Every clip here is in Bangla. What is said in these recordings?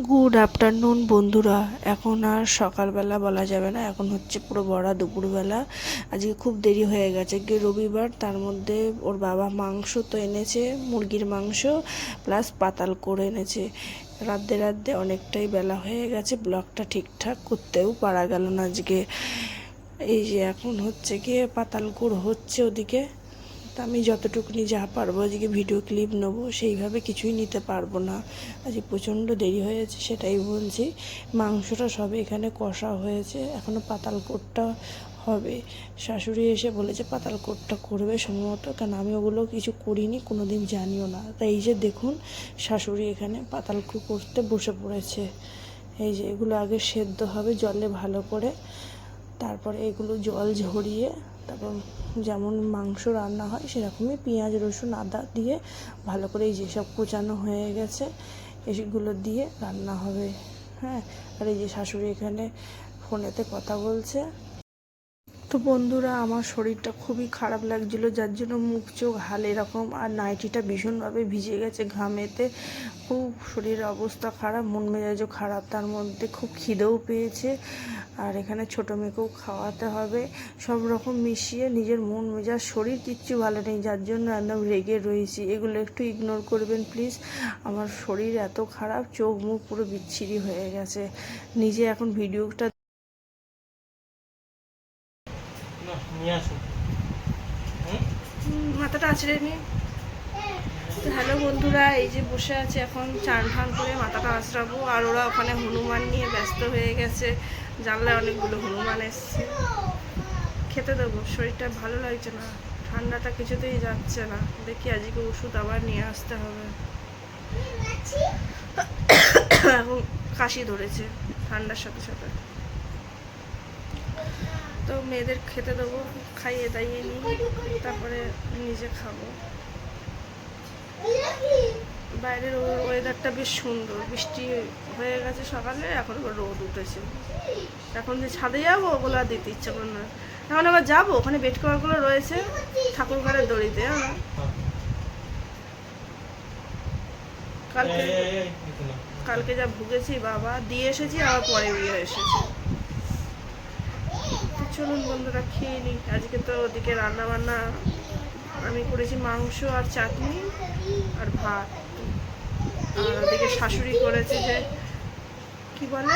গুড আফটারনুন বন্ধুরা। এখন আর সকালবেলা বলা যাবে না, এখন হচ্ছে পুরো ভরা দুপুরবেলা। আজকে খুব দেরি হয়ে গেছে, রবিবার, তার মধ্যে ওর বাবা মাংস তো এনেছে, মুরগির মাংস প্লাস পাতাল করে এনেছে। রাতে রাতে অনেকটাই বেলা হয়ে গেছে, ব্লগটা ঠিকঠাক করতেও পারা গেল না আজকে। এই যে এখন হচ্ছে গিয়ে পাতাল গুড় হচ্ছে ওদিকে। তা আমি যতটুকুনি যা পারবো আজকে ভিডিও ক্লিপ নেবো, সেইভাবে কিছুই নিতে পারবো না। আজকে প্রচণ্ড দেরি হয়েছে, সেটাই বলছি। মাংসটা সবে এখানে কষা হয়েছে, এখনও পাতাল কোটটা হবে। শাশুড়ি এসে বলেছে পাতাল কোটটা করবে সম্ভবত, কেন আমি ওগুলো কিছু করিনি, কোনো দিন জানিও না। তাই এই যে দেখুন, শাশুড়ি এখানে পাতাল করতে বসে পড়েছে। এই যে এগুলো আগে সেদ্ধ হবে জলে ভালো করে, তারপরে এগুলো জল ঝরিয়ে তারপর যেমন মাংস রান্না হয় সেরকমই পেঁয়াজ রসুন আদা দিয়ে ভালো করে এই যেসব কুচানো হয়ে গেছে এগুলো দিয়ে রান্না হবে। হ্যাঁ, আর এই যে শাশুড়ি এখানে ফোনেতে কথা বলছে। তো বন্ধুরা, আমার শরীরটা খুবই খারাপ লাগছিল, যার জন্য মুখ চোখ হাল এরকম, আর নাইটিটা ভীষণভাবে ভিজে গেছে ঘামেতে। খুব শরীরের অবস্থা খারাপ, মন মেজাজও খারাপ, তার মধ্যে খুব খিদেও পেয়েছে। আর এখানে ছোটো মেয়েকেও খাওয়াতে হবে, সব রকম মিশিয়ে নিজের মন মেজাজ শরীর কিচ্ছু ভালো নেই, যার জন্য একদম রেগে রয়েছি। এগুলো একটু ইগনোর করবেন প্লিজ। আমার শরীর এত খারাপ, চোখ মুখ পুরো বিচ্ছিরি হয়ে গেছে। নিজে এখন ভিডিওটা মাথাটা আছড়ে নি। তো হ্যালো বন্ধুরা, এই যে বসে আছে, এখন চান ঠান করে মাথাটা আঁচড়াবো। আর ওরা ওখানে হনুমান নিয়ে ব্যস্ত হয়ে গেছে, জানলায় অনেকগুলো হনুমান এসছে। খেতে দেবো, শরীরটা ভালো লাগছে না, ঠান্ডাটা কিছুতেই যাচ্ছে না। দেখি আজকে ওষুধ আবার নিয়ে আসতে হবে। এখন কাশি ধরেছে ঠান্ডার সাথে সাথে। তো মেয়েদের খেতে দেবো, খাইয়ে দাইয়ে নিই, তারপরে নিজে খাবো। বাইরের ওয়েদারটা বেশ সুন্দর, বৃষ্টি হয়ে গেছে সকালে, এখন আবার রোদ উঠেছে। এখন যে ছাদে যাবো ওগুলো আর দিতে ইচ্ছা করে না। এখন আবার যাবো, ওখানে বেড কভারগুলো রয়েছে ঠাকুর ঘরের দড়িতে। কালকে কালকে যা ভুগেছি বাবা, দিয়ে এসেছি আবার পরে দিয়ে এসেছি। চলুন বন্ধুরা, খেয়ে নিই। আজকে তো ওদিকে রান্না বান্না আমি করেছি, মাংস আর চাটনি আর ভাত। আর ওদিকে শাশুড়ি করেছে যে কি বলে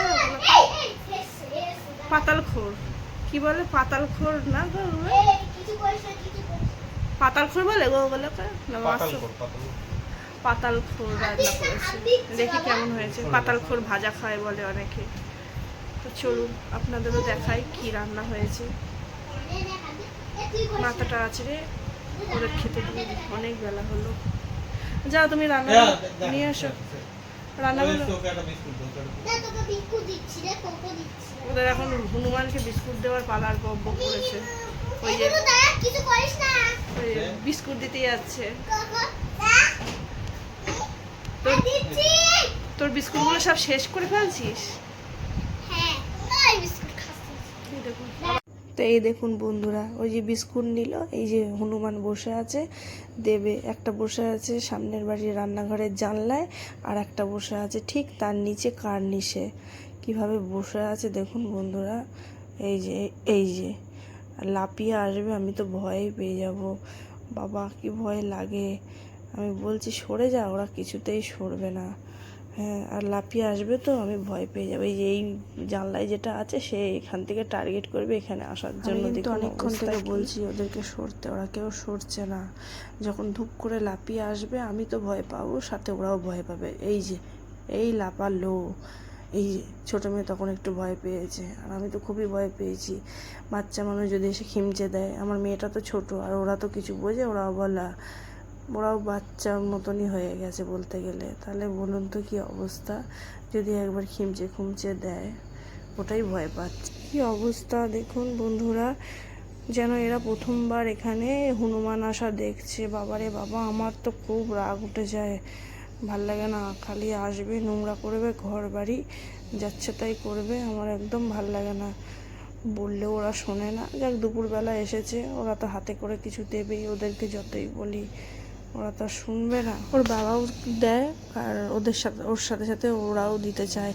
পাতাল খোর, কি বলে পাতাল খোর না গো, পাতাল খোর বলে গো ওগুলোকে, পাতাল খোর রান্না করেছে। দেখি কেমন হয়েছে। পাতাল খোর ভাজা খায় বলে অনেকে। তো চলুন আপনাদেরও দেখাই কি রান্না হয়েছে। মাথাটা আছড়ে ওদের খেতে দিয়ে অনেক বেলা হলো। যাও তুমি রান্না নিয়ে আসো, রান্নাগুলো। ওদের এখন হনুমানকে বিস্কুট দেওয়ার পালার বব্ব করেছে। ওই যে বিস্কুট দিতে যাচ্ছে। তোর বিস্কুটগুলো সব শেষ করে ফেলছিস। তো এই দেখুন বন্ধুরা, ওই যে বিস্কুট নিল, এই যে হনুমান বসে আছে দেবে। একটা বসে আছে সামনের বাড়ির রান্নাঘরের জানলায়, আর একটা বসে আছে ঠিক তার নিচে কার্নিশে। কিভাবে বসে আছে দেখুন বন্ধুরা। এই যে লাপিয়ে আসবে, আমি তো ভয়ে পেয়ে যাব। বাবা কি ভয় লাগে, আমি বলছি সরে যা, ওরা কিছুতেই সরবে না। হ্যাঁ, আর লাফিয়ে আসবে তো আমি ভয় পেয়ে যাবো। এই যে এই জানলায় যেটা আছে সে এখান থেকে টার্গেট করবে এখানে আসার জন্য। কিন্তু অনেকক্ষণ থেকে বলছি ওদেরকে সরতে, ওরা কেউ সরছে না। যখন ধূপ করে লাফিয়ে আসবে আমি তো ভয় পাবো, সাথে ওরাও ভয় পাবে। এই যে এই লাফালো, এই ছোটো মেয়ে তখন একটু ভয় পেয়েছে, আর আমি তো খুবই ভয় পেয়েছি। বাচ্চা মানুষ যদি এসে খিমচে দেয়, আমার মেয়েটা তো ছোট, আর ওরা তো কিছু বোঝে, ওরাও বাচ্চার মতনই হয়ে গেছে বলতে গেলে। তাহলে বলুন তো কি অবস্থা, যদি একবার খিমচে খুমচে দেয়, ওটাই ভয় পাচ্ছে। কি অবস্থা দেখুন বন্ধুরা, যেন এরা প্রথমবার এখানে হনুমান আসা দেখছে। বাবারে বাবা, আমার তো খুব রাগ উঠে যায়, ভাল লাগে না। খালি আসবে, নোংরা করবে, ঘর বাড়ি যাচ্ছে তাই করবে, আমার একদম ভাল লাগে না। বললেও ওরা শোনে না। যাক, দুপুরবেলা এসেছে, ওরা তো হাতে করে কিছু দেবেই, ওদেরকে যতই বলি। ওরা তো আর শুনবে না। ওর বাবাও দেয় আর ওর সাথে সাথে ওরাও দিতে চায়।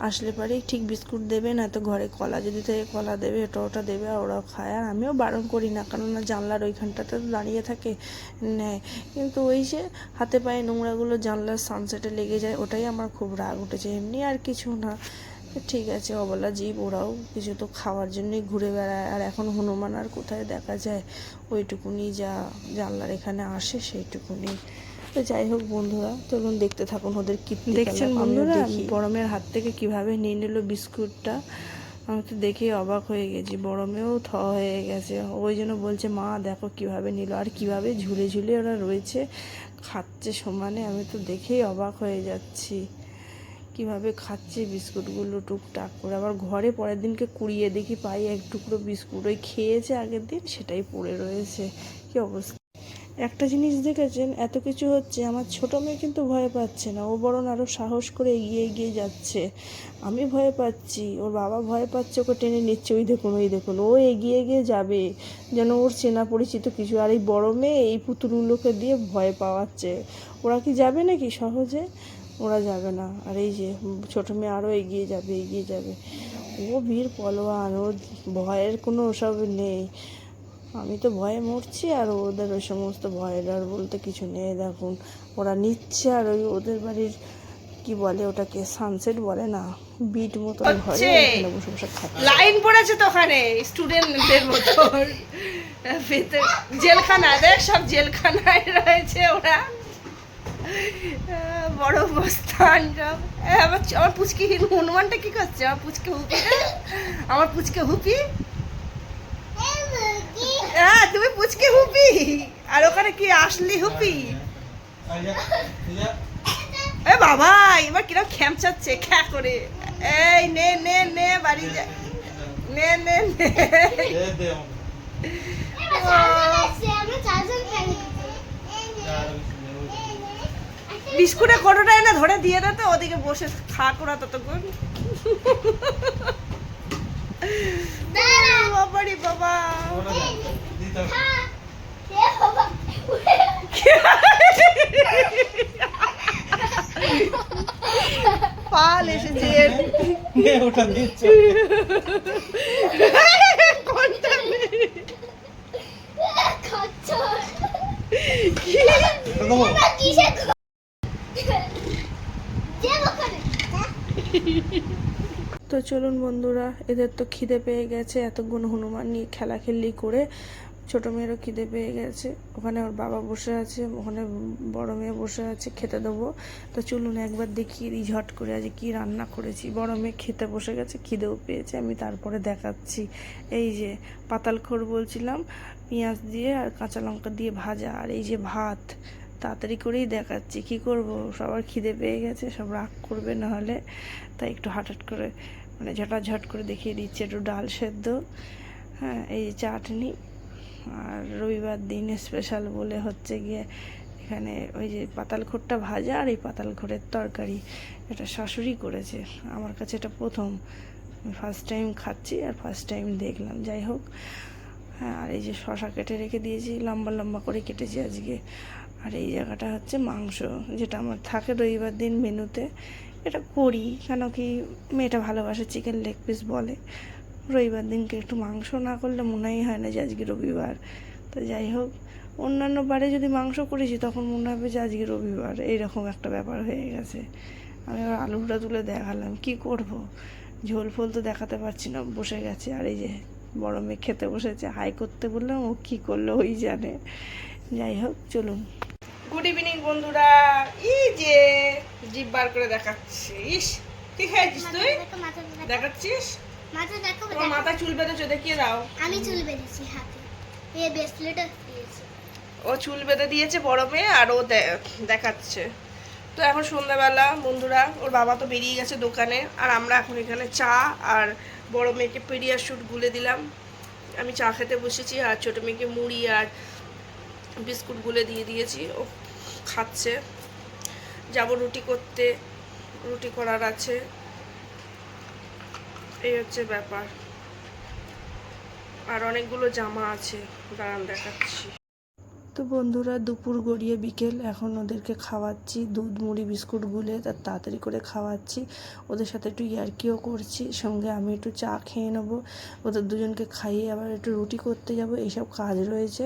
আসলে পারেই ঠিক বিস্কুট দেবে, না তো ঘরে কলা যদি থাকে কলা দেবে, এটা ওটা দেবে, আর ওরাও খায়। আর আমিও বারণ করি না, কেননা জানলার ওইখানটাতে তো দাঁড়িয়ে থাকে, নেয়। কিন্তু ওই যে হাতে পায়ে নোংরাগুলো জানলার সানসেটে লেগে যায়, ওটাই আমার খুব রাগ উঠেছে, এমনি আর কিছু না। ঠিক আছে, অবলা জীব, ওরাও কিছু তো খাওয়ার জন্যই ঘুরে বেড়ায়। আর এখন হনুমান আর কোথায় দেখা যায়, ওইটুকুনি যা জানলার এখানে আসে সেইটুকুনি। তো যাই হোক বন্ধুরা, চলুন দেখতে থাকুন ওদের কীর্তি। দেখছেন বন্ধুরা বড়মের হাত থেকে কিভাবে নিয়ে নিল বিস্কুটটা। আমি তো দেখেই অবাক হয়ে গেছি, বড়মেও হয়ে গেছে। ওই জন্য বলছে মা দেখো কিভাবে নিল, আর কিভাবে ঝুলে ঝুলে ওরা রয়েছে, খাচ্ছে সমানে। আমি তো দেখেই অবাক হয়ে যাচ্ছি কিভাবে খাচ্ছে বিস্কুটগুলো টুকটাক করে। আবার ঘরে পরের দিনকে কুড়িয়ে দেখি পাই এক টুকরো বিস্কুট, ওই খেয়েছে আগের দিন, সেটাই পড়ে রয়েছে। কি অবস্থা! একটা জিনিস দেখেছেন, এত কিছু হচ্ছে, আমার ছোটো মেয়ে কিন্তু ভয় পাচ্ছে না, ও বরং আরও সাহস করে এগিয়ে এগিয়ে যাচ্ছে। আমি ভয় পাচ্ছি, ওর বাবা ভয় পাচ্ছে, ওকে টেনে নিচ্ছে, ওই দেখুন ওই দেখুন, ও এগিয়ে এগিয়ে যাবে যেন ওর চেনা পরিচিত কিছু। আর এই বড় মেয়ে এই পুতুলগুলোকে দিয়ে ভয় পাওয়াচ্ছে। ওরা কি যাবে নাকি সহজে? ওরা যাবে না। আর এই যে ছোটো মেয়ে আরও এগিয়ে যাবে এগিয়ে যাবে। ও বীর পলোয়ান, ওর ভয়ের কোনো ওসব নেই। আমি তো ভয়ে মরছি, আর ওদের ওই সমস্ত ভয়ের আর বলতে কিছু নেই। দেখুন ওরা নিচ্ছে, আর ওই ওদের বাড়ির কি বলে ওটাকে, সানসেট বলে না, বিট মতো ঘরে ওখানে বসে বসে খাচ্ছে। লাইন পড়েছে তো ওখানে স্টুডেন্টদের মতো, জেলখানা দেখ, সব জেলখানায় রয়েছে ওরা, বড় বস্তান সব। আমার পুচকি হনুমানটা কি করছে? আমার পুচকে হুপি, আমার পুচকে হুপি, হ্যাঁ তুমি পুচকে হুপি, আর ওখানে কি আসলি হুপি। এ বাবা, এবার কিরকম খ্যামচাচ্ছে খ্যা করে। এই নে নে নে বাড়ি যা, নে নে নে। বিস্কুটের কটোটা এনে ধরে দিয়ে দে তো, ওদিকে বসে খা করা ততক্ষণ। বাবারি বাবা, পাল এসেছে ওটা দিচ্ছে। তো চলুন বন্ধুরা, এদের তো খিদে পেয়ে গেছে, এতক্ষণ হনুমান নিয়ে খেলাখেলি করে। ছোটো মেয়েরও খিদে পেয়ে গেছে, ওখানে ওর বাবা বসে আছে, ওখানে বড় মেয়ে বসে আছে, খেতে দেবো। তো চলুন একবার দেখিয়ে দিই ঝট করে আজ কি রান্না করেছি। বড় মেয়ে খেতে বসে গেছে, খিদেও পেয়েছে, আমি তারপরে দেখাচ্ছি। এই যে পাতালখোর বলছিলাম, পেঁয়াজ দিয়ে আর কাঁচা লঙ্কা দিয়ে ভাজা, আর এই যে ভাত। তাড়াতাড়ি করেই দেখাচ্ছি, কি করব, সবার খিদে পেয়ে গেছে, সব রাগ করবে নাহলে, তাই একটু হঠাৎ করে মানে ঝটাঝট করে দেখিয়ে দিচ্ছি। একটু ডাল সেদ্ধ, হ্যাঁ, এই যে চাটনি, আর রবিবার দিন স্পেশাল বলে হচ্ছে গিয়ে এখানে ওই যে পাতালখোরটা ভাজা, আর এই পাতালখোরের তরকারি। এটা শাশুড়ি করেছে, আমার কাছে এটা প্রথম, ফার্স্ট টাইম খাচ্ছি আর ফার্স্ট টাইম দেখলাম। যাই হোক, হ্যাঁ, আর এই যে শশা কেটে রেখে দিয়েছি, লম্বা লম্বা করে কেটেছি আজকে। আর এই জায়গাটা হচ্ছে মাংস, যেটা আমার থাকে রবিবার দিন মেনুতে। এটা করি কেন কি, মেয়েটা ভালোবাসে, চিকেন লেগ পিস বলে। রবিবার দিনকে একটু মাংস না করলে মনেই হয় না যে আজকে রবিবার। তো যাই হোক, অন্যান্য বারে যদি মাংস করেছি তখন মনে হবে যে আজকে রবিবার, এইরকম একটা ব্যাপার হয়ে গেছে। আমি আবার আলুটা তুলে দেখালাম, কি করব, ঝোল ফোল তো দেখাতে পারছি না, বসে গেছে। আর এই যে বড় মেয়ে খেতে বসেছে, হাই করতে বললাম, ও কী করলো ওই জানে। যাই হোক চলুন। গুড ইভিনিং বন্ধুরা, এই যে জিভ বার করে দেখাচ্ছি। ইস, কি খেয়েছিস তুই? দেখাচ্ছিস মাথা, দেখো তোমার মাথা চুল বেঁধেছো, দেখিয়ে দাও। আমি চুল বেঁধেছি হাতে, এই ব্রেসলেটটা দিয়েছে, ও চুল বেঁধে দিয়েছে বড় মেয়ে, আর ও দেখাচ্ছে। তো এখন সন্ধ্যাবেলা বন্ধুরা, ওর বাবা তো বেরিয়ে গেছে দোকানে, আর আমরা এখন এখানে চা আর বড় মেয়েকে পেডিয়াশুট গুলে দিলাম। আমি চা খেতে বসেছি, আর ছোটো মেয়েকে মুড়ি আর বিস্কুট গুলে দিয়ে দিয়েছি, ও খাচ্ছে। যাব রুটি করতে, রুটি করার আছে, এই হচ্ছে ব্যাপার। আর অনেকগুলো জামা আছে, দাঁড়ান দেখাচ্ছি। তো বন্ধুরা দুপুর গড়িয়ে বিকেল, এখন ওদেরকে খাওয়াচ্ছি দুধ মুড়ি বিস্কুট গুলে, তার তাড়াতাড়ি করে খাওয়াচ্ছি। ওদের সাথে একটু ইয়ার্কিও করছি, সঙ্গে আমি একটু চা খেয়ে নেবো। ওদের দুজনকে খাইয়ে আবার একটু রুটি করতে যাব, এইসব কাজ রয়েছে।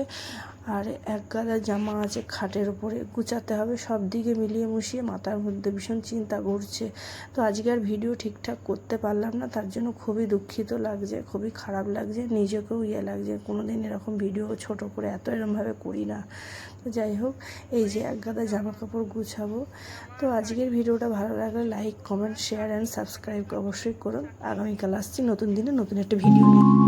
আর এক গাদা জামা আছে খাটের উপরে, গুছাতে হবে। সব দিকে মিলিয়ে মুশিয়ে মাথার মধ্যে ভীষণ চিন্তা ঘুরছে। তো আজকে আর ভিডিও ঠিকঠাক করতে পারলাম না, তার জন্য খুবই দুঃখিত লাগছে, খুবই খারাপ লাগছে, নিজেকেও লাগছে। কোনো দিন এরকম ভিডিও ছোট করে এত এরমভাবে করি না। তো যাই হোক, এই যে এক গাদা জামা কাপড় গুছাবো। তো আজকের ভিডিওটা ভালো লাগলে like, comment, share and subscribe অবশ্যই করুন। আগামীকাল আসছি নতুন দিনে নতুন একটা ভিডিও নিয়ে।